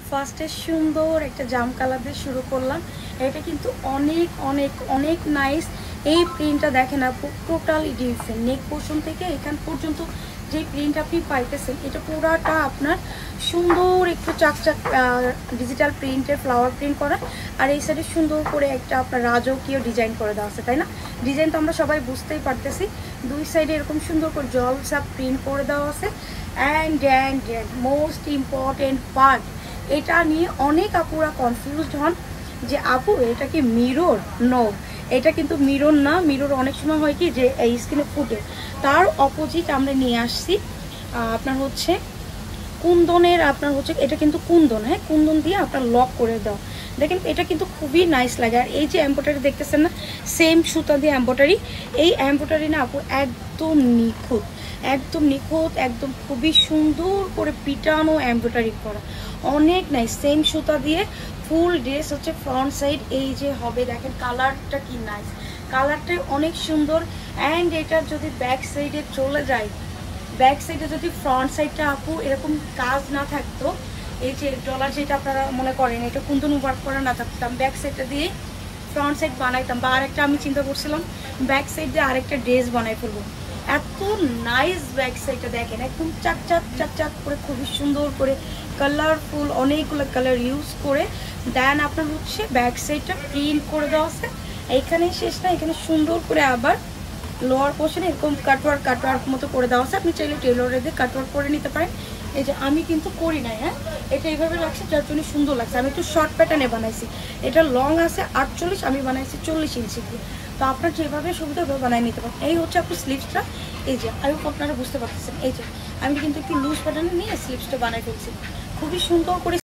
ফার্স্টে সুন্দর একটা জাম কালার দিয়ে শুরু করলাম। এটা কিন্তু অনেক অনেক অনেক নাইস। এই প্রিন্টটা দেখেন আপু টোটালি ডিফারেন্ট। নেক পোর্শন থেকে এখান পর্যন্ত যে প্রিন্ট আপনি পাইতেছেন এটা পুরাটা আপনার সুন্দর একটু চাকচাক ডিজিটাল প্রিন্টের ফ্লাওয়ার প্রিন্ট করা। আর এই সাইডে সুন্দর করে একটা আপনার রাজকীয় ডিজাইন করে দেওয়া আছে, তাই না? ডিজাইন তো আমরা সবাই বুঝতেই পারতেছি। দুই সাইডে এরকম সুন্দর করে জলসা প্রিন্ট করে দেওয়া আছে। অ্যান্ড মোস্ট ইম্পর্টেন্ট পার্ট, এটা নিয়ে অনেক আপুরা কনফিউজড হন যে আপু এটা কি মিরর? নো, এটা কিন্তু মিরর না। মিরর অনেক সময় হয় কি যে এই স্কিনে ফুটে, তার অপোজিট আমরা নিয়ে আসছি আপনার হচ্ছে কুন্দনের, আপনার হচ্ছে এটা কিন্তু কুন্দন, হ্যাঁ কুন্দন দিয়ে আপনার লক করে দাও। দেখেন এটা কিন্তু খুবই নাইস লাগে। আর এই যে এমব্রয়ডারি দেখতেছেন না, সেম সুতা দিয়ে এমব্রয়ডারি। এই এমব্রয়ডারি না আপু একদম নিখুঁত, একদম নিখুঁত, একদম খুবই সুন্দর করে পিটানো এমব্রয়ডারি করা, অনেক নাইস। সেম সুতা দিয়ে ফুল ড্রেস হচ্ছে ফ্রন্ট সাইড এই যে হবে। দেখেন কালারটা কি নাইস, কালারটাই অনেক সুন্দর। অ্যান্ড এটার যদি ব্যাক সাইডে চলে যায়, ব্যাক সাইডে যদি ফ্রন্ট সাইডটা আপু এরকম কাজ না থাকতো, এই যে ডলার যেটা আপনারা মনে করেন এটা কুন্দন ওয়ার্ক করা না থাকতাম, ব্যাক সাইডটা দিয়ে ফ্রন্ট সাইড বানাইতাম। বা আরেকটা আমি চিন্তা করছিলাম ব্যাক সাইড দিয়ে আরেকটা ড্রেস বানাই ফেলবো। এত নাইস ব্যাক সাইডটা দেখেন, একদম চাক চাক করে খুবই সুন্দর করে কালারফুল অনেকগুলো কালার ইউজ করে দেন আপনার হচ্ছে ব্যাক সাইডটা প্রিন্ট করে দেওয়া আছে। এইখানেই শেষ না, এখানে সুন্দর করে আবার লোয়ার পোর্শনে এরকম কাটওয়ার্ক মতো করে দেওয়া আছে। আপনি চাইলে টেলরে দিয়ে কাটওয়ার্ক করে নিতে পারেন। এই যে আমি কিন্তু করি নাই, হ্যাঁ এটা এইভাবে লাগছে যার জন্য সুন্দর লাগছে। আমি একটু শর্ট প্যাটার্নে বানাইছি, এটা লং আছে 48, আমি বানাইছি 40 ইঞ্চি দিয়ে। তো আপনার যেভাবে সুবিধা ওভাবে বানিয়ে নিতে পারেন। এই হচ্ছে আপনার স্লিভসটা। এই যে আমি আপনারা বুঝতে পারতেছেন, এই যে আমি কিন্তু একটু লুজ প্যাটার্নে নিয়ে স্লিভসটা বানাই ফেলছি, খুবই সুন্দর করে